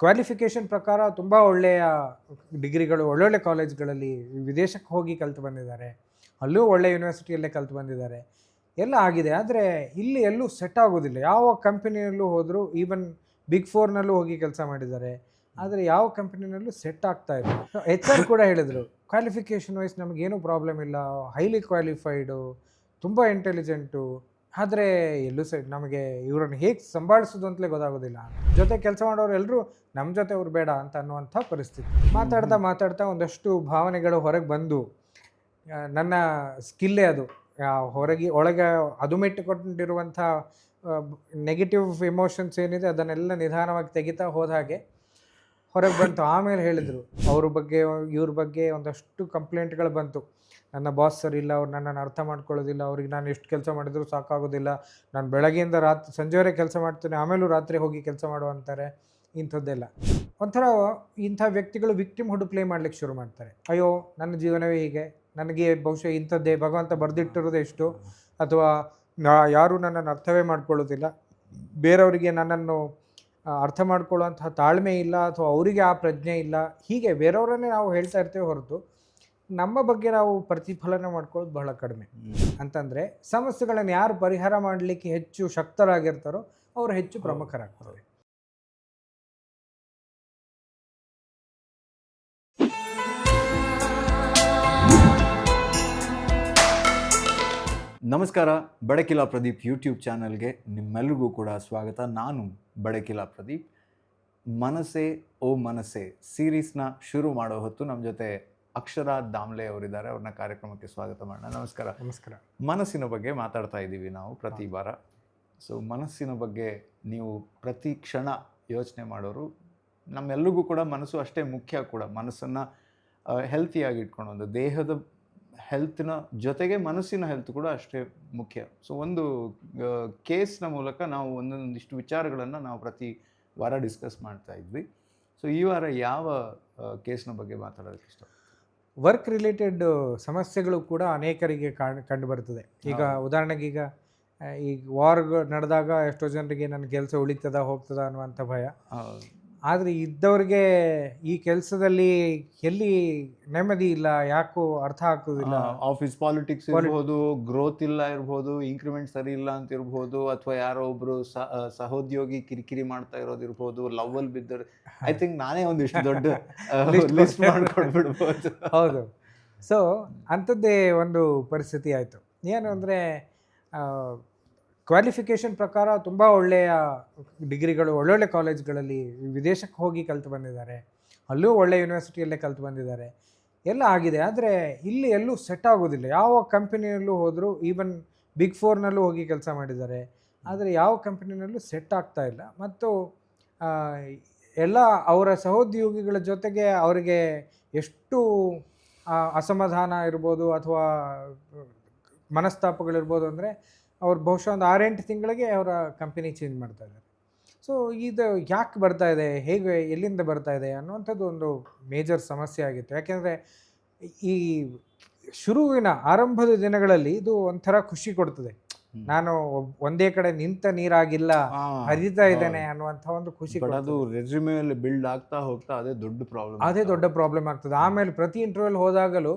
Qualification ಪ್ರಕಾರ ತುಂಬ ಒಳ್ಳೆಯ ಡಿಗ್ರಿಗಳು ಒಳ್ಳೊಳ್ಳೆ ಕಾಲೇಜ್ಗಳಲ್ಲಿ ವಿದೇಶಕ್ಕೆ ಹೋಗಿ ಕಲಿತು ಬಂದಿದ್ದಾರೆ. ಅಲ್ಲೂ ಒಳ್ಳೆ ಯೂನಿವರ್ಸಿಟಿಯಲ್ಲೇ ಕಲಿತು ಬಂದಿದ್ದಾರೆ. ಎಲ್ಲ ಆಗಿದೆ. ಆದರೆ ಇಲ್ಲಿ ಎಲ್ಲೂ ಸೆಟ್ ಆಗೋದಿಲ್ಲ. ಯಾವ ಕಂಪನಿಯಲ್ಲೂ ಹೋದರೂ ಈವನ್ ಬಿಗ್ ಫೋರ್ನಲ್ಲೂ ಹೋಗಿ ಕೆಲಸ ಮಾಡಿದ್ದಾರೆ. ಆದರೆ ಯಾವ ಕಂಪನಿನಲ್ಲೂ ಸೆಟ್ ಆಗ್ತಾ ಇಲ್ಲ. ಎಚ್ ಆರ್ ಕೂಡ ಹೇಳಿದರು, ಕ್ವಾಲಿಫಿಕೇಷನ್ ವೈಸ್ ನಮಗೇನೂ ಪ್ರಾಬ್ಲಮ್ ಇಲ್ಲ, ಹೈಲಿ ಕ್ವಾಲಿಫೈಡು, ತುಂಬ ಇಂಟೆಲಿಜೆಂಟು. ಆದರೆ ಎಲ್ಲೂ ನಮಗೆ ಇವರನ್ನು ಹೇಗೆ ಸಂಭಾಳಿಸೋದು ಅಂತಲೇ ಗೊತ್ತಾಗೋದಿಲ್ಲ. ಜೊತೆ ಕೆಲಸ ಮಾಡೋರು ಎಲ್ಲರೂ ನಮ್ಮ ಜೊತೆ ಅವ್ರು ಬೇಡ ಅಂತ ಅನ್ನುವಂಥ ಪರಿಸ್ಥಿತಿ. ಮಾತಾಡ್ತಾ ಒಂದಷ್ಟು ಭಾವನೆಗಳು ಹೊರಗೆ ಬಂದು, ನನ್ನ ಸ್ಕಿಲ್ಲೇ ಅದು ಒಳಗೆ ಅದುಮಿಟ್ಟುಕೊಂಡಿರುವಂಥ ನೆಗೆಟಿವ್ ಎಮೋಷನ್ಸ್ ಏನಿದೆ ಅದನ್ನೆಲ್ಲ ನಿಧಾನವಾಗಿ ತೆಗಿತಾ ಹೋದ ಹಾಗೆ ಹೊರಗೆ ಬಂತು. ಆಮೇಲೆ ಹೇಳಿದರು, ಇವ್ರ ಬಗ್ಗೆ ಒಂದಷ್ಟು ಕಂಪ್ಲೇಂಟ್ಗಳು ಬಂತು. ನನ್ನ ಬಾಸ್ ಸರಿ ಇಲ್ಲ, ಅವ್ರು ನನ್ನನ್ನು ಅರ್ಥ ಮಾಡ್ಕೊಳ್ಳೋದಿಲ್ಲ, ಅವ್ರಿಗೆ ನಾನು ಎಷ್ಟು ಕೆಲಸ ಮಾಡಿದರೂ ಸಾಕಾಗೋದಿಲ್ಲ, ನಾನು ಬೆಳಗ್ಗೆಯಿಂದ ಸಂಜೆವರೆಗೆ ಕೆಲಸ ಮಾಡ್ತೇನೆ, ಆಮೇಲೂ ರಾತ್ರಿ ಹೋಗಿ ಕೆಲಸ ಮಾಡುವಂತಾರೆ, ಇಂಥದ್ದೆಲ್ಲ. ಒಂಥರ ಇಂಥ ವ್ಯಕ್ತಿಗಳು ವಿಕ್ಟಿಮ್ಹುಡ್ ಪ್ಲೇ ಮಾಡ್ಲಿಕ್ಕೆ ಶುರು ಮಾಡ್ತಾರೆ. ಅಯ್ಯೋ ನನ್ನ ಜೀವನವೇ ಹೀಗೆ, ನನಗೆ ಬಹುಶಃ ಇಂಥದ್ದೇ ಭಗವಂತ ಬರೆದಿಟ್ಟಿರೋದು ಎಷ್ಟು, ಅಥವಾ ಯಾರೂ ನನ್ನನ್ನು ಅರ್ಥವೇ ಮಾಡ್ಕೊಳ್ಳೋದಿಲ್ಲ, ಬೇರೆಯವರಿಗೆ ನನ್ನನ್ನು ಅರ್ಥ ಮಾಡ್ಕೊಳ್ಳುವಂತಹ ತಾಳ್ಮೆ ಇಲ್ಲ, ಅಥವಾ ಅವರಿಗೆ ಆ ಪ್ರಜ್ಞೆ ಇಲ್ಲ, ಹೀಗೆ ಬೇರೆಯವರನ್ನೇ ನಾವು ಹೇಳ್ತಾ ಇರ್ತೇವೆ ಹೊರತು ನಮ್ಮ ಬಗ್ಗೆ ನಾವು ಪ್ರತಿಫಲನ ಮಾಡ್ಕೊಳ್ಳೋದು ಬಹಳ ಕಡಿಮೆ. ಅಂತಂದರೆ ಸಮಸ್ಯೆಗಳನ್ನು ಯಾರು ಪರಿಹಾರ ಮಾಡಲಿಕ್ಕೆ ಹೆಚ್ಚು ಶಕ್ತರಾಗಿರ್ತಾರೋ ಅವರು ಹೆಚ್ಚು ಪ್ರಮುಖರಾಗ್ತಾರೆ. ನಮಸ್ಕಾರ, ಬಡಕಿಲಾ ಪ್ರದೀಪ್ ಯೂಟ್ಯೂಬ್ ಚಾನಲ್ಗೆ ನಿಮ್ಮೆಲ್ಲರಿಗೂ ಕೂಡ ಸ್ವಾಗತ. ನಾನು ಬಡಕಿಲಾ ಪ್ರದೀಪ್. ಮನಸ್ಸೇ ಓ ಮನಸ್ಸೇ ಸೀರೀಸ್ನ ಶುರು ಮಾಡೋ ಹೊತ್ತು ನಮ್ಮ ಜೊತೆ ಅಕ್ಷರಾ ದಾಮ್ಲೆ ಅವರಿದ್ದಾರೆ. ಅವ್ರನ್ನ ಕಾರ್ಯಕ್ರಮಕ್ಕೆ ಸ್ವಾಗತ ಮಾಡೋಣ. ನಮಸ್ಕಾರ. ನಮಸ್ಕಾರ. ಮನಸ್ಸಿನ ಬಗ್ಗೆ ಮಾತಾಡ್ತಾ ಇದ್ದೀವಿ ನಾವು ಪ್ರತಿ ವಾರ. ಸೊ ಮನಸ್ಸಿನ ಬಗ್ಗೆ ನೀವು ಪ್ರತಿ ಕ್ಷಣ ಯೋಚನೆ ಮಾಡೋರು. ನಮ್ಮೆಲ್ಲರಿಗೂ ಕೂಡ ಮನಸ್ಸು ಅಷ್ಟೇ ಮುಖ್ಯ ಕೂಡ. ಮನಸ್ಸನ್ನು ಹೆಲ್ತಿಯಾಗಿ ಇಟ್ಕೊಂಡು, ಒಂದು ದೇಹದ ಹೆಲ್ತ್ನ ಜೊತೆಗೆ ಮನಸ್ಸಿನ ಹೆಲ್ತ್ ಕೂಡ ಅಷ್ಟೇ ಮುಖ್ಯ. ಸೊ ಒಂದು ಕೇಸ್ನ ಮೂಲಕ ನಾವು ಒಂದೊಂದಿಷ್ಟು ವಿಚಾರಗಳನ್ನು ನಾವು ಪ್ರತಿ ವಾರ ಡಿಸ್ಕಸ್ ಮಾಡ್ತಾ ಇದ್ವಿ. ಸೊ ಈ ವಾರ ಯಾವ ಕೇಸ್ನ ಬಗ್ಗೆ ಮಾತಾಡೋದಕ್ಕೆ ಇಷ್ಟ? ವರ್ಕ್ ರಿಲೇಟೆಡ್ ಸಮಸ್ಯೆಗಳು ಕೂಡ ಅನೇಕರಿಗೆ ಕಂಡು ಬರ್ತದೆ. ಈಗ ಉದಾಹರಣೆಗೆ ಈಗ ವಾರ್ ನಡೆದಾಗ ಎಷ್ಟೋ ಜನರಿಗೆ ನನ್ನ ಕೆಲಸ ಉಳಿತದ ಹೋಗ್ತದ ಅನ್ನುವಂಥ ಭಯ. ಆದರೆ ಇದ್ದವ್ರಿಗೆ ಈ ಕೆಲಸದಲ್ಲಿ ಎಲ್ಲಿ ನೆಮ್ಮದಿ ಇಲ್ಲ, ಯಾಕೋ ಅರ್ಥ ಆಗ್ತದಿಲ್ಲ. ಆಫೀಸ್ ಪಾಲಿಟಿಕ್ಸ್ ಇರ್ಬೋದು, ಗ್ರೋತ್ ಇಲ್ಲ ಇರ್ಬೋದು, ಇನ್ಕ್ರಿಮೆಂಟ್ ಸರಿ ಇಲ್ಲ ಅಂತ ಇರ್ಬೋದು, ಅಥವಾ ಯಾರೋ ಒಬ್ರು ಸಹೋದ್ಯೋಗಿ ಕಿರಿಕಿರಿ ಮಾಡ್ತಾ ಇರೋದಿರ್ಬೋದು, ಲವ್ವಲ್ಲಿ ಬಿದ್ದರು. ಐ ಥಿಂಕ್ ನಾನೇ ಒಂದಿಷ್ಟು ದೊಡ್ಡ ಲಿಸ್ಟ್ ಮಾಡ್ಕೊಡ್ಬಿಡ್ಬೋದು. ಹೌದು. ಸೊ ಅಂಥದ್ದೇ ಒಂದು ಪರಿಸ್ಥಿತಿ ಆಯಿತು. ಏನು ಅಂದರೆ ಕ್ವಾಲಿಫಿಕೇಷನ್ ಪ್ರಕಾರ ತುಂಬ ಒಳ್ಳೆಯ ಡಿಗ್ರಿಗಳು ಒಳ್ಳೊಳ್ಳೆ ಕಾಲೇಜ್ಗಳಲ್ಲಿ ವಿದೇಶಕ್ಕೆ ಹೋಗಿ ಕಲಿತು ಬಂದಿದ್ದಾರೆ. ಅಲ್ಲೂ ಒಳ್ಳೆ ಯೂನಿವರ್ಸಿಟಿಯಲ್ಲೇ ಕಲಿತು ಬಂದಿದ್ದಾರೆ. ಎಲ್ಲ ಆಗಿದೆ. ಆದರೆ ಇಲ್ಲಿ ಎಲ್ಲೂ ಸೆಟ್ ಆಗೋದಿಲ್ಲ. ಯಾವ ಕಂಪನಿಯಲ್ಲೂ ಹೋದರೂ ಈವನ್ ಬಿಗ್ ಫೋರ್ನಲ್ಲೂ ಹೋಗಿ ಕೆಲಸ ಮಾಡಿದ್ದಾರೆ. ಆದರೆ ಯಾವ ಕಂಪನಿನಲ್ಲೂ ಸೆಟ್ ಆಗ್ತಾ ಇಲ್ಲ. ಮತ್ತು ಎಲ್ಲ ಅವರ ಸಹೋದ್ಯೋಗಿಗಳ ಜೊತೆಗೆ ಅವರಿಗೆ ಎಷ್ಟು ಅಸಮಾಧಾನ ಇರ್ಬೋದು ಅಥವಾ ಮನಸ್ತಾಪಗಳಿರ್ಬೋದು ಅಂದರೆ ಅವ್ರು ಬಹುಶಃ ಒಂದು 6-8 ತಿಂಗಳಿಗೆ ಅವರ ಕಂಪನಿ ಚೇಂಜ್ ಮಾಡ್ತಾ ಇದ್ದಾರೆ. ಸೊ ಇದು ಯಾಕೆ ಬರ್ತಾ ಇದೆ, ಹೇಗೆ, ಎಲ್ಲಿಂದ ಬರ್ತಾ ಇದೆ ಅನ್ನುವಂಥದ್ದು ಒಂದು ಮೇಜರ್ ಸಮಸ್ಯೆ ಆಗಿತ್ತು. ಯಾಕೆಂದರೆ ಈ ಶುರುವಿನ ಆರಂಭದ ದಿನಗಳಲ್ಲಿ ಇದು ಒಂಥರ ಖುಷಿ ಕೊಡ್ತದೆ. ನಾನು ಒಂದೇ ಕಡೆ ನಿಂತ ನೀರಾಗಿಲ್ಲ, ಹರಿತಾ ಇದ್ದೇನೆ ಅನ್ನುವಂಥ ಒಂದು ಖುಷಿ. ಅದು ರೆಸ್ಯೂಮೆಯಲ್ಲಿ ಬಿಲ್ಡ್ ಆಗ್ತಾ ಹೋಗ್ತಾ ಅದೇ ದೊಡ್ಡ ಪ್ರಾಬ್ಲಮ್ ಆಗ್ತದೆ. ಆಮೇಲೆ ಪ್ರತಿ ಇಂಟರ್ವ್ಯೂಲ್ ಹೋದಾಗಲೂ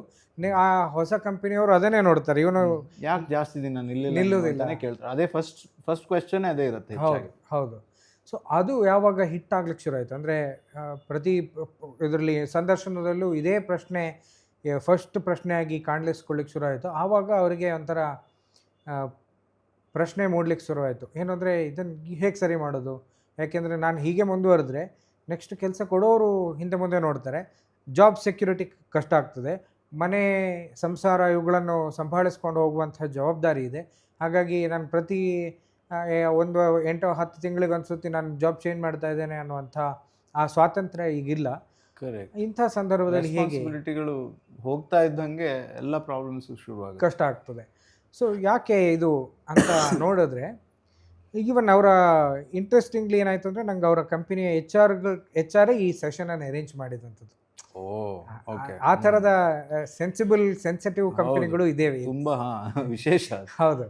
ಆ ಹೊಸ ಕಂಪನಿಯವರು ಅದನ್ನೇ ನೋಡ್ತಾರೆ, ಇವನು ಯಾಕೆ ಜಾಸ್ತಿ ದಿನ ನಿಲ್ಲುವುದಿಲ್ಲ ಕೇಳ್ತಾರೆ. ಅದೇ ಫಸ್ಟ್ ಕ್ವೆಶ್ಚನ್ ಅದೇ ಇರುತ್ತೆ. ಹೌದು. ಸೊ ಅದು ಯಾವಾಗ ಹಿಟ್ ಆಗ್ಲಿಕ್ಕೆ ಶುರು ಆಯಿತು ಅಂದರೆ ಪ್ರತಿ ಇದರಲ್ಲಿ ಸಂದರ್ಶನದಲ್ಲೂ ಇದೇ ಪ್ರಶ್ನೆ ಫಸ್ಟ್ ಪ್ರಶ್ನೆಯಾಗಿ ಕಾಣಿಸ್ಕೊಳ್ಳಿಕ್ಕೆ ಶುರು ಆಯಿತು. ಆವಾಗ ಅವರಿಗೆ ಒಂಥರ ಪ್ರಶ್ನೆ ಮೂಡಲಿಕ್ಕೆ ಶುರುವಾಯಿತು. ಏನಂದರೆ ಇದನ್ನು ಹೇಗೆ ಸರಿ ಮಾಡೋದು, ಯಾಕೆಂದರೆ ನಾನು ಹೀಗೆ ಮುಂದುವರೆದ್ರೆ ನೆಕ್ಸ್ಟ್ ಕೆಲಸ ಕೊಡೋರು ಹಿಂದೆ ಮುಂದೆ ನೋಡ್ತಾರೆ, ಜಾಬ್ ಸೆಕ್ಯೂರಿಟಿ ಕಷ್ಟ ಆಗ್ತದೆ, ಮನೆ ಸಂಸಾರ ಇವುಗಳನ್ನು ಸಂಭಾಳಿಸ್ಕೊಂಡು ಹೋಗುವಂಥ ಜವಾಬ್ದಾರಿ ಇದೆ. ಹಾಗಾಗಿ ನಾನು ಪ್ರತಿ 8-10 ತಿಂಗಳಿಗೆ ಅನ್ಸುತ್ತೆ ನಾನು ಜಾಬ್ ಚೇಂಜ್ ಮಾಡ್ತಾ ಇದ್ದೇನೆ ಅನ್ನುವಂಥ ಆ ಸ್ವಾತಂತ್ರ್ಯ ಈಗಿಲ್ಲ. ಇಂಥ ಸಂದರ್ಭದಲ್ಲಿ ಹೇಗೆ ಹೋಗ್ತಾ ಇದ್ದಂಗೆ ಎಲ್ಲ ಪ್ರಾಬ್ಲಮ್ಸ್ ಶುರುವಾಗಿ ಕಷ್ಟ ಆಗ್ತದೆ. ಸೊ ಯಾಕೆ ಇದು ಅಂತ ನೋಡಿದ್ರೆ ಈವನ್ ಅವರ ಇಂಟ್ರೆಸ್ಟಿಂಗ್ಲಿ ಏನಾಯಿತು ಅಂದರೆ ನಂಗೆ ಅವರ ಕಂಪನಿಯ ಎಚ್ ಆರ್ ಈ ಸೆಷನನ್ನು ಅರೇಂಜ್ ಮಾಡಿದಂಥದ್ದು. ಆ ಥರದ ಸೆನ್ಸಿಟಿವ್ ಕಂಪನಿಗಳು ಇದ್ದೇವೆ, ತುಂಬ ವಿಶೇಷ. ಹೌದು.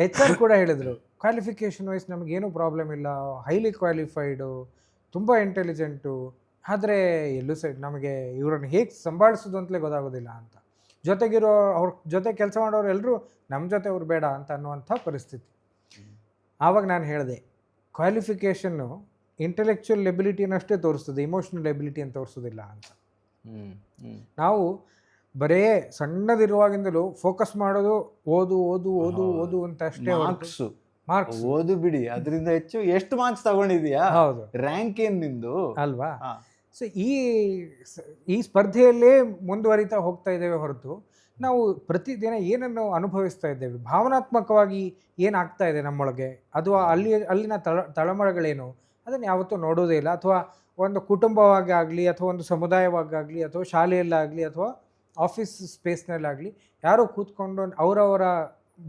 ಎಚ್ ಆರ್ ಕೂಡ ಹೇಳಿದರು, ಕ್ವಾಲಿಫಿಕೇಷನ್ ವೈಸ್ ನಮಗೇನೂ ಪ್ರಾಬ್ಲಮ್ ಇಲ್ಲ, ಹೈಲಿ ಕ್ವಾಲಿಫೈಡು, ತುಂಬ ಇಂಟೆಲಿಜೆಂಟು, ಆದರೆ ಎಲ್ಲೂ ನಮಗೆ ಇವರನ್ನು ಹೇಗೆ ಸಂಭಾಳಿಸೋದು ಅಂತಲೇ ಗೊತ್ತಾಗೋದಿಲ್ಲ ಅಂತ. ಜೊತೆಗಿರೋ ಅವ್ರ ಜೊತೆ ಕೆಲಸ ಮಾಡೋರು ಎಲ್ಲರೂ ನಮ್ಮ ಜೊತೆ ಅವ್ರು ಬೇಡ ಅಂತ ಅನ್ನುವಂಥ ಪರಿಸ್ಥಿತಿ. ಆವಾಗ ನಾನು ಹೇಳಿದೆ, ಕ್ವಾಲಿಫಿಕೇಷನ್ನು ಇಂಟೆಲೆಕ್ಚುಯಲ್ ಎಬಿಲಿಟಿನಷ್ಟೇ ತೋರಿಸ್ತದೆ, ಇಮೋಷ್ನಲ್ ಎಬಿಲಿಟಿ ಅಂತ ತೋರಿಸೋದಿಲ್ಲ ಅಂತ. ನಾವು ಬರೇ ಸಣ್ಣದಿರುವಾಗಿಂದಲೂ ಫೋಕಸ್ ಮಾಡೋದು ಓದು ಓದು ಓದು ಓದು ಅಂತ ಅಷ್ಟೇ. ಮಾರ್ಕ್ಸ್ ಓದು ಬಿಡಿ, ಅದರಿಂದ ಹೆಚ್ಚು ಎಷ್ಟು ಮಾರ್ಕ್ಸ್ ತಗೊಂಡಿದ್ಯಾ, ಹೌದು, ರ್ಯಾಂಕ್ ಏನ್ ನಿಂದು ಅಲ್ವಾ? ಸೊ ಈ ಸ್ಪರ್ಧೆಯಲ್ಲೇ ಮುಂದುವರಿತಾ ಹೋಗ್ತಾ ಇದ್ದೇವೆ ಹೊರತು ನಾವು ಪ್ರತಿದಿನ ಏನನ್ನು ಅನುಭವಿಸ್ತಾ ಇದ್ದೇವೆ, ಭಾವನಾತ್ಮಕವಾಗಿ ಏನಾಗ್ತಾ ಇದೆ ನಮ್ಮೊಳಗೆ, ಅದು ಅಲ್ಲಿನ ತಳಮಳಗಳೇನು ಅದನ್ನು ಯಾವತ್ತೂ ನೋಡೋದೇ ಇಲ್ಲ. ಅಥವಾ ಒಂದು ಕುಟುಂಬವಾಗಿ ಆಗಲಿ, ಅಥವಾ ಒಂದು ಸಮುದಾಯವಾಗಲಿ, ಅಥವಾ ಶಾಲೆಯಲ್ಲಾಗಲಿ, ಅಥವಾ ಆಫೀಸ್ ಸ್ಪೇಸ್ನಲ್ಲಾಗಲಿ ಯಾರೋ ಕೂತ್ಕೊಂಡು ಅವರವರ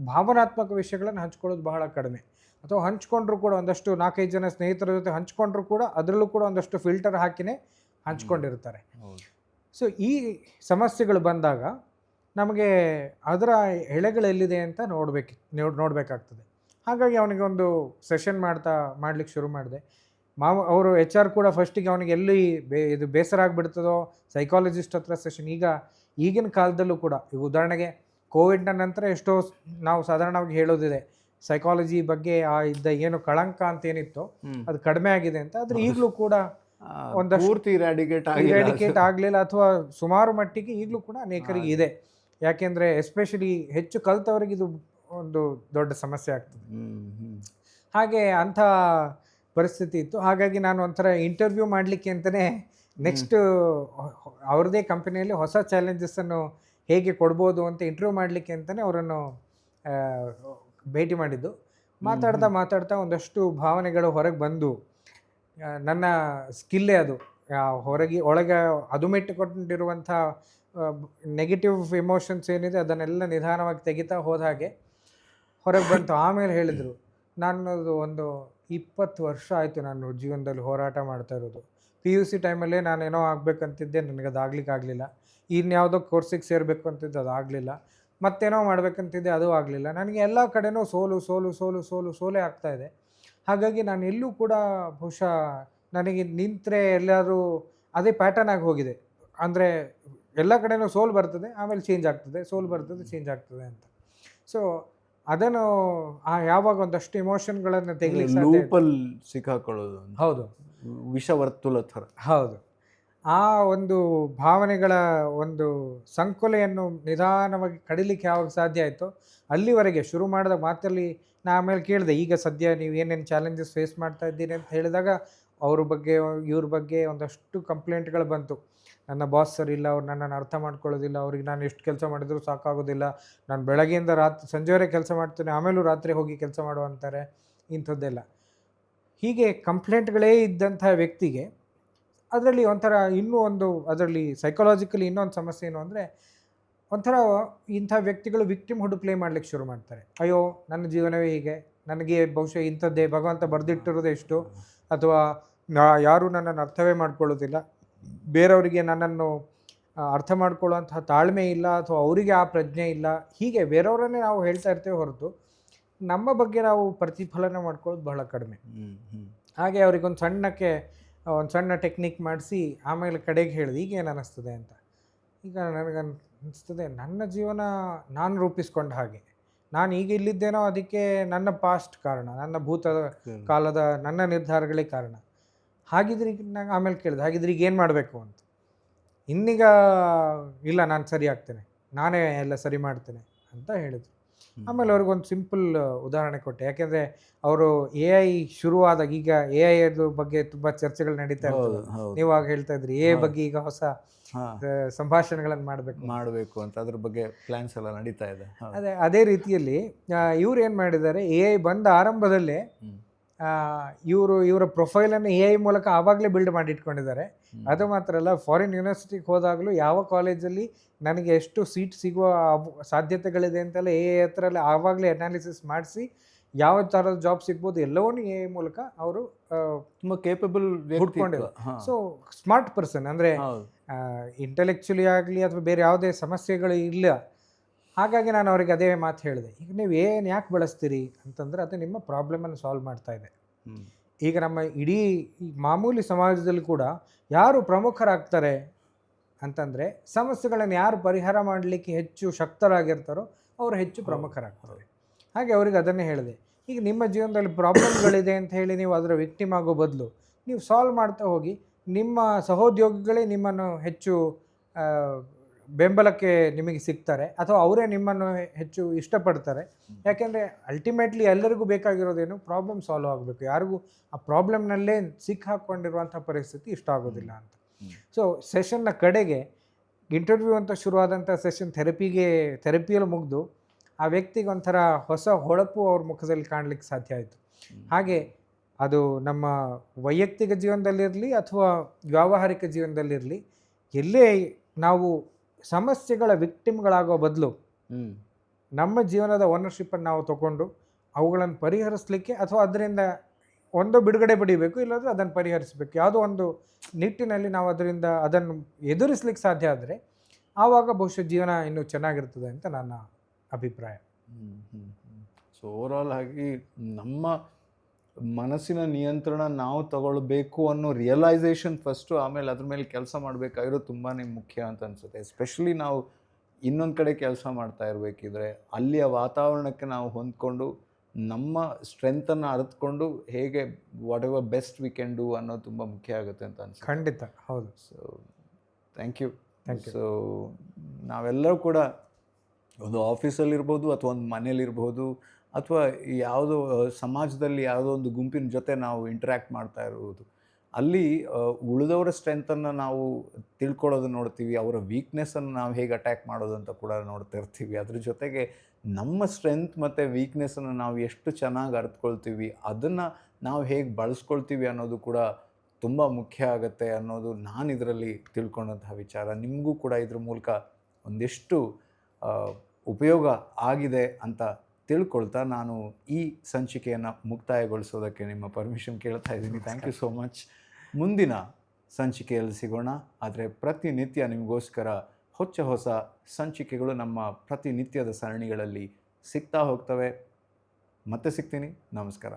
ಭಾವನಾತ್ಮಕ ವಿಷಯಗಳನ್ನು ಹಂಚ್ಕೊಳ್ಳೋದು ಬಹಳ ಕಡಿಮೆ. ಅಥವಾ ಹಂಚ್ಕೊಂಡ್ರು ಕೂಡ ಒಂದಷ್ಟು 4-5 ಜನ ಸ್ನೇಹಿತರ ಜೊತೆ ಹಂಚ್ಕೊಂಡ್ರು ಕೂಡ ಅದರಲ್ಲೂ ಕೂಡ ಒಂದಷ್ಟು ಫಿಲ್ಟರ್ ಹಾಕಿನೇ ಹಂಚ್ಕೊಂಡಿರ್ತಾರೆ. ಸೊ ಈ ಸಮಸ್ಯೆಗಳು ಬಂದಾಗ ನಮಗೆ ಅದರ ಎಳೆಗಳೆಲ್ಲಿದೆ ಅಂತ ನೋಡಬೇಕಾಗ್ತದೆ. ಹಾಗಾಗಿ ಅವನಿಗೆ ಒಂದು ಸೆಷನ್ ಮಾಡ್ಲಿಕ್ಕೆ ಶುರು ಮಾಡಿದೆ. ಅವರು HR ಕೂಡ ಫಸ್ಟಿಗೆ ಅವನಿಗೆ ಎಲ್ಲಿ ಇದು ಬೇಸರ ಆಗಿಬಿಡ್ತದೋ ಸೈಕಾಲಜಿಸ್ಟ್ ಹತ್ರ ಸೆಷನ್. ಈಗಿನ ಕಾಲದಲ್ಲೂ ಕೂಡ, ಈಗ ಉದಾಹರಣೆಗೆ ಕೋವಿಡ್ನ ನಂತರ ಎಷ್ಟೋ ನಾವು ಸಾಧಾರಣವಾಗಿ ಹೇಳೋದಿದೆ, ಸೈಕಾಲಜಿ ಬಗ್ಗೆ ಇದ್ದ ಏನು ಕಳಂಕ ಅಂತ ಏನಿತ್ತು ಅದು ಕಡಿಮೆ ಆಗಿದೆ ಅಂತ. ಆದರೆ ಈಗಲೂ ಕೂಡ ಒಂದಷ್ಟು ಇರಾಡಿಕೇಟ್ ಆಗಲಿಲ್ಲ, ಅಥವಾ ಸುಮಾರು ಮಟ್ಟಿಗೆ ಈಗಲೂ ಕೂಡ ಅನೇಕರಿಗೆ ಇದೆ. ಯಾಕೆಂದರೆ ಎಸ್ಪೆಷಲಿ ಹೆಚ್ಚು ಕಲ್ತವ್ರಿಗೆ ಇದು ಒಂದು ದೊಡ್ಡ ಸಮಸ್ಯೆ ಆಗ್ತದೆ. ಹಾಗೆ ಅಂಥ ಪರಿಸ್ಥಿತಿ ಇತ್ತು. ಹಾಗಾಗಿ ನಾನು ಒಂಥರ ಇಂಟರ್ವ್ಯೂ ಮಾಡಲಿಕ್ಕೆ ಅಂತಲೇ ನೆಕ್ಸ್ಟ್ ಅವ್ರದ್ದೇ ಕಂಪನಿಯಲ್ಲಿ ಹೊಸ ಚಾಲೆಂಜಸ್ಸನ್ನು ಹೇಗೆ ಕೊಡ್ಬೋದು ಅಂತ ಇಂಟರ್ವ್ಯೂ ಮಾಡಲಿಕ್ಕೆ ಅಂತಲೇ ಅವರನ್ನು ಭೇಟಿ ಮಾಡಿದ್ದು. ಮಾತಾಡ್ತಾ ಒಂದಷ್ಟು ಭಾವನೆಗಳು ಹೊರಗೆ ಬಂದು, ನನ್ನ ಸ್ಕಿಲ್ಲೇ ಅದು ಒಳಗೆ ಅದುಮೆಟ್ಟುಕೊಂಡಿರುವಂಥ ನೆಗೆಟಿವ್ ಎಮೋಷನ್ಸ್ ಏನಿದೆ ಅದನ್ನೆಲ್ಲ ನಿಧಾನವಾಗಿ ತೆಗಿತಾ ಹೋದ ಹಾಗೆ ಹೊರಗೆ ಬಂತು. ಆಮೇಲೆ ಹೇಳಿದರು, ನನ್ನದು ಒಂದು 20 ವರ್ಷ ಆಯಿತು ನಾನು ಜೀವನದಲ್ಲಿ ಹೋರಾಟ ಮಾಡ್ತಾ ಇರೋದು. PUC ಟೈಮಲ್ಲೇ ನಾನೇನೋ ಆಗಬೇಕಂತಿದ್ದೆ, ನನಗೆ ಅದಾಗಲಿಕ್ಕಾಗಲಿಲ್ಲ. ಇನ್ಯಾವುದೋ ಕೋರ್ಸಿಗೆ ಸೇರಬೇಕು ಅಂತಿದ್ದೆ, ಅದಾಗಲಿಲ್ಲ. ಮತ್ತೇನೋ ಮಾಡಬೇಕಂತಿದ್ದೆ, ಅದು ಆಗಲಿಲ್ಲ. ನನಗೆ ಎಲ್ಲ ಕಡೆನೂ ಸೋಲೇ ಆಗ್ತಾಯಿದೆ. ಹಾಗಾಗಿ ನಾನು ಎಲ್ಲೂ ಕೂಡ ಬಹುಶಃ ನನಗೆ ನಿಂತರೆ ಎಲ್ಲರೂ ಅದೇ ಪ್ಯಾಟರ್ನ್ ಆಗಿ ಹೋಗಿದೆ. ಅಂದರೆ ಎಲ್ಲ ಕಡೆನೂ ಸೋಲು ಬರ್ತದೆ, ಆಮೇಲೆ ಚೇಂಜ್ ಆಗ್ತದೆ, ಸೋಲು ಬರ್ತದೆ, ಚೇಂಜ್ ಆಗ್ತದೆ ಅಂತ. ಸೊ ಅದನ್ನು ಯಾವಾಗ ಒಂದಷ್ಟು ಇಮೋಷನ್ಗಳನ್ನು ತೆಗಿಲಿಕ್ಕೆ ಸಿಕ್ಕಾಕೊಳ್ಳೋದು, ಹೌದು, ವಿಷವರ್ತುಲ ಥರ, ಹೌದು, ಆ ಒಂದು ಭಾವನೆಗಳ ಒಂದು ಸಂಕೊಲೆಯನ್ನು ನಿಧಾನವಾಗಿ ಕಡಿಲಿಕ್ಕೆ ಯಾವಾಗ ಸಾಧ್ಯ ಆಯಿತೋ ಅಲ್ಲಿವರೆಗೆ ಶುರು ಮಾಡಿದ ಮಾತಲ್ಲಿ ನಾ ಆಮೇಲೆ ಕೇಳಿದೆ, ಈಗ ಸದ್ಯ ನೀವು ಏನೇನು ಚಾಲೆಂಜಸ್ ಫೇಸ್ ಮಾಡ್ತಾ ಇದ್ದೀರಿ ಅಂತ ಹೇಳಿದಾಗ ಅವ್ರ ಬಗ್ಗೆ ಇವ್ರ ಬಗ್ಗೆ ಒಂದಷ್ಟು ಕಂಪ್ಲೇಂಟ್ಗಳು ಬಂತು. ನನ್ನ ಬಾಸ್ ಸರಿ ಇಲ್ಲ, ಅವ್ರು ನನ್ನನ್ನು ಅರ್ಥ ಮಾಡ್ಕೊಳ್ಳೋದಿಲ್ಲ, ಅವ್ರಿಗೆ ನಾನು ಎಷ್ಟು ಕೆಲಸ ಮಾಡಿದರೂ ಸಾಕಾಗೋದಿಲ್ಲ, ನಾನು ಬೆಳಗ್ಗೆಯಿಂದ ಸಂಜೆವರೆಗೆ ಕೆಲಸ ಮಾಡ್ತೇನೆ, ಆಮೇಲೂ ರಾತ್ರಿ ಹೋಗಿ ಕೆಲಸ ಮಾಡುವಂತಾರೆ, ಇಂಥದ್ದೆಲ್ಲ. ಹೀಗೆ ಕಂಪ್ಲೇಂಟ್ಗಳೇ ಇದ್ದಂಥ ವ್ಯಕ್ತಿಗೆ ಅದರಲ್ಲಿ ಒಂಥರ ಅದರಲ್ಲಿ ಸೈಕಾಲಜಿಕಲಿ ಇನ್ನೊಂದು ಸಮಸ್ಯೆ ಏನು ಅಂದರೆ, ಒಂಥರ ಇಂಥ ವ್ಯಕ್ತಿಗಳು ವಿಕ್ಟಿಮ್ಹುಡ್ ಪ್ಲೇ ಮಾಡಲಿಕ್ಕೆ ಶುರು ಮಾಡ್ತಾರೆ. ಅಯ್ಯೋ ನನ್ನ ಜೀವನವೇ ಹೀಗೆ, ನನಗೆ ಬಹುಶಃ ಇಂಥದ್ದೇ ಭಗವಂತ ಬರೆದಿಟ್ಟಿರೋದು ಎಷ್ಟು, ಅಥವಾ ಯಾರೂ ನನ್ನನ್ನು ಅರ್ಥವೇ ಮಾಡ್ಕೊಳ್ಳೋದಿಲ್ಲ, ಬೇರೆಯವರಿಗೆ ನನ್ನನ್ನು ಅರ್ಥ ಮಾಡ್ಕೊಳ್ಳುವಂತಹ ತಾಳ್ಮೆ ಇಲ್ಲ, ಅಥವಾ ಅವರಿಗೆ ಆ ಪ್ರಜ್ಞೆ ಇಲ್ಲ. ಹೀಗೆ ಬೇರೆಯವರನ್ನೇ ನಾವು ಹೇಳ್ತಾ ಇರ್ತೇವೆ ಹೊರತು ನಮ್ಮ ಬಗ್ಗೆ ನಾವು ಪ್ರತಿಫಲನ ಮಾಡ್ಕೊಳ್ಳೋದು ಬಹಳ ಕಡಿಮೆ. ಹಾಗೆ ಅವ್ರಿಗೊಂದು ಸಣ್ಣ ಟೆಕ್ನಿಕ್ ಮಾಡಿಸಿ ಆಮೇಲೆ ಕಡೆಗೆ ಹೇಳಿದೆ, ಈಗೇನು ಅನ್ನಿಸ್ತದೆ ಅಂತ. ಈಗ ನನಗನ್ನಿಸ್ತದೆ, ನನ್ನ ಜೀವನ ನಾನು ರೂಪಿಸ್ಕೊಂಡ ಹಾಗೆ, ನಾನು ಈಗ ಇಲ್ಲಿದ್ದೇನೋ ಅದಕ್ಕೆ ನನ್ನ ಪಾಸ್ಟ್ ಕಾರಣ, ನನ್ನ ಭೂತದ ಕಾಲದ ನನ್ನ ನಿರ್ಧಾರಗಳೇ ಕಾರಣ. ಹಾಗಿದ್ರೆ ನಾನು ಆಮೇಲೆ ಕೇಳಿದೆ, ಹಾಗಿದ್ರೆ ಈಗ ಏನು ಮಾಡಬೇಕು ಅಂತ. ಇನ್ನೀಗ ಇಲ್ಲ, ನಾನು ಸರಿ ಆಗ್ತೇನೆ, ನಾನೇ ಎಲ್ಲ ಸರಿ ಮಾಡ್ತೇನೆ ಅಂತ ಹೇಳಿದರು. ಆಮೇಲೆ ಅವ್ರಿಗೊಂದು ಸಿಂಪಲ್ ಉದಾಹರಣೆ ಕೊಟ್ಟೆ. ಯಾಕೆಂದರೆ ಅವರು AI ಶುರುವಾದಾಗ, ಈಗ AI ಬಗ್ಗೆ ತುಂಬ ಚರ್ಚೆಗಳು ನಡೀತಾ ಇರ್ತದೆ. ನೀವು ಆಗ ಹೇಳ್ತಾ ಇದ್ರಿ AI ಬಗ್ಗೆ ಈಗ ಹೊಸ ಸಂಭಾಷಣೆಗಳನ್ನು ಮಾಡಬೇಕು ಅಂತ, ಅದ್ರ ಬಗ್ಗೆ ಪ್ಲ್ಯಾನ್ಸ್ ಎಲ್ಲ ನಡೀತಾ ಇದೆ. ಅದೇ ರೀತಿಯಲ್ಲಿ ಇವ್ರು ಏನು ಮಾಡಿದ್ದಾರೆ, AI ಬಂದ ಆರಂಭದಲ್ಲೇ ಇವರ ಪ್ರೊಫೈಲನ್ನು AI ಮೂಲಕ ಆವಾಗಲೇ ಬಿಲ್ಡ್ ಮಾಡಿ ಇಟ್ಕೊಂಡಿದ್ದಾರೆ. ಅದು ಮಾತ್ರ ಅಲ್ಲ, ಫಾರಿನ್ ಯೂನಿವರ್ಸಿಟಿಗೆ ಹೋದಾಗಲೂ ಯಾವ ಕಾಲೇಜಲ್ಲಿ ನನಗೆ ಎಷ್ಟು ಸೀಟ್ ಸಿಗುವ ಸಾಧ್ಯತೆಗಳಿದೆ ಅಂತೆಲ್ಲ AI ಹತ್ರ ಆವಾಗಲೇ ಅನಾಲಿಸಿಸ್ ಮಾಡಿಸಿ ಯಾವ ಥರದ ಜಾಬ್ ಸಿಗ್ಬೋದು ಎಲ್ಲವನ್ನೂ AI ಮೂಲಕ ಅವರು ತುಂಬ ಕೇಪಬಲ್ ಹುಡ್ಕೊಂಡಿದ್ದಾರೆ. ಸೊ ಸ್ಮಾರ್ಟ್ ಪರ್ಸನ್, ಅಂದರೆ ಇಂಟೆಲೆಕ್ಚುಲಿ ಆಗಲಿ ಅಥವಾ ಬೇರೆ ಯಾವುದೇ ಸಮಸ್ಯೆಗಳು ಇಲ್ಲ. ಹಾಗಾಗಿ ನಾನು ಅವ್ರಿಗೆ ಅದೇ ಮಾತು ಹೇಳಿದೆ, ಈಗ ನೀವು ಯಾಕೆ ಬಳಸ್ತೀರಿ ಅಂತಂದರೆ ಅದು ನಿಮ್ಮ ಪ್ರಾಬ್ಲಮನ್ನು ಸಾಲ್ವ್ ಮಾಡ್ತಾ ಇದೆ. ಈಗ ನಮ್ಮ ಇಡೀ ಈ ಮಾಮೂಲಿ ಸಮಾಜದಲ್ಲಿ ಕೂಡ ಯಾರು ಪ್ರಮುಖರಾಗ್ತಾರೆ ಅಂತಂದರೆ, ಸಮಸ್ಯೆಗಳನ್ನು ಯಾರು ಪರಿಹಾರ ಮಾಡಲಿಕ್ಕೆ ಹೆಚ್ಚು ಶಕ್ತರಾಗಿರ್ತಾರೋ ಅವರು ಹೆಚ್ಚು ಪ್ರಮುಖರಾಗ್ತಾರೆ. ಹಾಗೆ ಅವ್ರಿಗೆ ಅದನ್ನೇ ಹೇಳಿದೆ, ಈಗ ನಿಮ್ಮ ಜೀವನದಲ್ಲಿ ಪ್ರಾಬ್ಲಮ್ಗಳಿದೆ ಅಂತ ಹೇಳಿ ನೀವು ಅದರ ವಿಕ್ಟಿಮ್ ಆಗೋ ಬದಲು ನೀವು ಸಾಲ್ವ್ ಮಾಡ್ತಾ ಹೋಗಿ, ನಿಮ್ಮ ಸಹೋದ್ಯೋಗಿಗಳೇ ನಿಮ್ಮನ್ನು ಹೆಚ್ಚು ಆ, ಬೆಂಬಲಕ್ಕೆ ನಿಮಗೆ ಸಿಗ್ತಾರೆ, ಅಥವಾ ಅವರೇ ನಿಮ್ಮನ್ನು ಹೆಚ್ಚು ಇಷ್ಟಪಡ್ತಾರೆ. ಯಾಕೆಂದರೆ ಅಲ್ಟಿಮೇಟ್ಲಿ ಎಲ್ಲರಿಗೂ ಬೇಕಾಗಿರೋದೇನು, ಪ್ರಾಬ್ಲಮ್ ಸಾಲ್ವ್ ಆಗಬೇಕು. ಯಾರಿಗೂ ಆ ಪ್ರಾಬ್ಲಮ್ನಲ್ಲೇ ಸಿಕ್ಕಾಕೊಂಡಿರುವಂಥ ಪರಿಸ್ಥಿತಿ ಇಷ್ಟ ಆಗೋದಿಲ್ಲ ಅಂತ. ಸೊ ಸೆಷನ್ನ ಕಡೆಗೆ ಇಂಟರ್ವ್ಯೂ ಅಂತ ಶುರುವಾದಂಥ ಸೆಷನ್ ಥೆರಪಿಯಲ್ಲಿ ಮುಗಿದು ಆ ವ್ಯಕ್ತಿಗೆ ಒಂಥರ ಹೊಸ ಹೊಳಪು ಅವ್ರ ಮುಖದಲ್ಲಿ ಕಾಣಲಿಕ್ಕೆ ಸಾಧ್ಯ ಆಯಿತು. ಹಾಗೆ ಅದು ನಮ್ಮ ವೈಯಕ್ತಿಕ ಜೀವನದಲ್ಲಿರಲಿ ಅಥವಾ ವ್ಯಾವಹಾರಿಕ ಜೀವನದಲ್ಲಿರಲಿ, ಎಲ್ಲೇ ನಾವು ಸಮಸ್ಯೆಗಳ ವಿಕ್ಟಿಮ್ಗಳಾಗೋ ಬದಲು ನಮ್ಮ ಜೀವನದ ಓನರ್ಶಿಪ್ಪನ್ನು ನಾವು ತಗೊಂಡು ಅವುಗಳನ್ನು ಪರಿಹರಿಸಲಿಕ್ಕೆ, ಅಥವಾ ಅದರಿಂದ ಒಂದು ಬಿಡುಗಡೆ ಪಡಿಬೇಕು, ಇಲ್ಲಾಂದರೆ ಅದನ್ನು ಪರಿಹರಿಸಬೇಕು, ಯಾವುದೋ ಒಂದು ನಿಟ್ಟಿನಲ್ಲಿ ನಾವು ಅದನ್ನು ಎದುರಿಸ್ಲಿಕ್ಕೆ ಸಾಧ್ಯ ಆದರೆ ಆವಾಗ ಬಹುಶಃ ಜೀವನ ಇನ್ನೂ ಚೆನ್ನಾಗಿರ್ತದೆ ಅಂತ ನನ್ನ ಅಭಿಪ್ರಾಯ. ಸೊ ಓವರಾಲ್ ಆಗಿ ನಮ್ಮ ಮನಸ್ಸಿನ ನಿಯಂತ್ರಣ ನಾವು ತಗೊಳ್ಬೇಕು ಅನ್ನೋ ರಿಯಲೈಸೇಷನ್ ಫಸ್ಟು, ಆಮೇಲೆ ಅದ್ರ ಮೇಲೆ ಕೆಲಸ ಮಾಡಬೇಕಾಗಿರೋದು ತುಂಬಾ ಮುಖ್ಯ ಅಂತ ಅನಿಸುತ್ತೆ. ಎಸ್ಪೆಷಲಿ ನಾವು ಇನ್ನೊಂದು ಕಡೆ ಕೆಲಸ ಮಾಡ್ತಾ ಇರಬೇಕಿದ್ರೆ ಅಲ್ಲಿಯ ವಾತಾವರಣಕ್ಕೆ ನಾವು ಹೊಂದ್ಕೊಂಡು ನಮ್ಮ ಸ್ಟ್ರೆಂತನ್ನು ಅರಿತುಕೊಂಡು ಹೇಗೆ whatever best we can do ಅನ್ನೋದು ತುಂಬ ಮುಖ್ಯ ಆಗುತ್ತೆ ಅಂತ ಅನ್ಸುತ್ತೆ. ಖಂಡಿತ ಹೌದು. So thank you. Thank you. So ನಾವೆಲ್ಲರೂ ಕೂಡ ಒಂದು ಆಫೀಸಲ್ಲಿರ್ಬೋದು ಅಥವಾ ಒಂದು ಮನೇಲಿರ್ಬೋದು ಅಥವಾ ಯಾವುದೋ ಸಮಾಜದಲ್ಲಿ ಯಾವುದೋ ಒಂದು ಗುಂಪಿನ ಜೊತೆ ನಾವು ಇಂಟ್ರ್ಯಾಕ್ಟ್ ಮಾಡ್ತಾ ಇರ್ಬೋದು, ಅಲ್ಲಿ ಉಳಿದವರ ಸ್ಟ್ರೆಂತನ್ನು ನಾವು ತಿಳ್ಕೊಳ್ಳೋದು ನೋಡ್ತೀವಿ, ಅವರ ವೀಕ್ನೆಸ್ಸನ್ನು ನಾವು ಹೇಗೆ ಅಟ್ಯಾಕ್ ಮಾಡೋದು ಅಂತ ಕೂಡ ನೋಡ್ತಾ ಇರ್ತೀವಿ. ಅದ್ರ ಜೊತೆಗೆ ನಮ್ಮ ಸ್ಟ್ರೆಂತ್ ಮತ್ತು ವೀಕ್ನೆಸ್ಸನ್ನು ನಾವು ಎಷ್ಟು ಚೆನ್ನಾಗಿ ಅರ್ಥಕೊಳ್ತೀವಿ, ಅದನ್ನು ನಾವು ಹೇಗೆ ಬಳಸ್ಕೊಳ್ತೀವಿ ಅನ್ನೋದು ಕೂಡ ತುಂಬ ಮುಖ್ಯ ಆಗುತ್ತೆ ಅನ್ನೋದು ನಾನು ಇದರಲ್ಲಿ ತಿಳ್ಕೊಂಡಂತಹ ವಿಚಾರ. ನಿಮಗೂ ಕೂಡ ಇದ್ರ ಮೂಲಕ ಒಂದಿಷ್ಟು ಉಪಯೋಗ ಆಗಿದೆ ಅಂತ ತಿಳ್ಕೊಳ್ತಾ ನಾನು ಈ ಸಂಚಿಕೆಯನ್ನು ಮುಕ್ತಾಯಗೊಳಿಸೋದಕ್ಕೆ ನಿಮ್ಮ ಪರ್ಮಿಷನ್ ಕೇಳ್ತಾ ಇದ್ದೀನಿ. Thank you so much. ಮುಂದಿನ ಸಂಚಿಕೆಯಲ್ಲಿ ಸಿಗೋಣ. ಆದರೆ ಪ್ರತಿನಿತ್ಯ ನಿಮಗೋಸ್ಕರ ಹೊಸ ಸಂಚಿಕೆಗಳು ನಮ್ಮ ಪ್ರತಿನಿತ್ಯದ ಸರಣಿಗಳಲ್ಲಿ ಸಿಗ್ತಾ ಹೋಗ್ತವೆ. ಮತ್ತೆ ಸಿಗ್ತೀನಿ. ನಮಸ್ಕಾರ.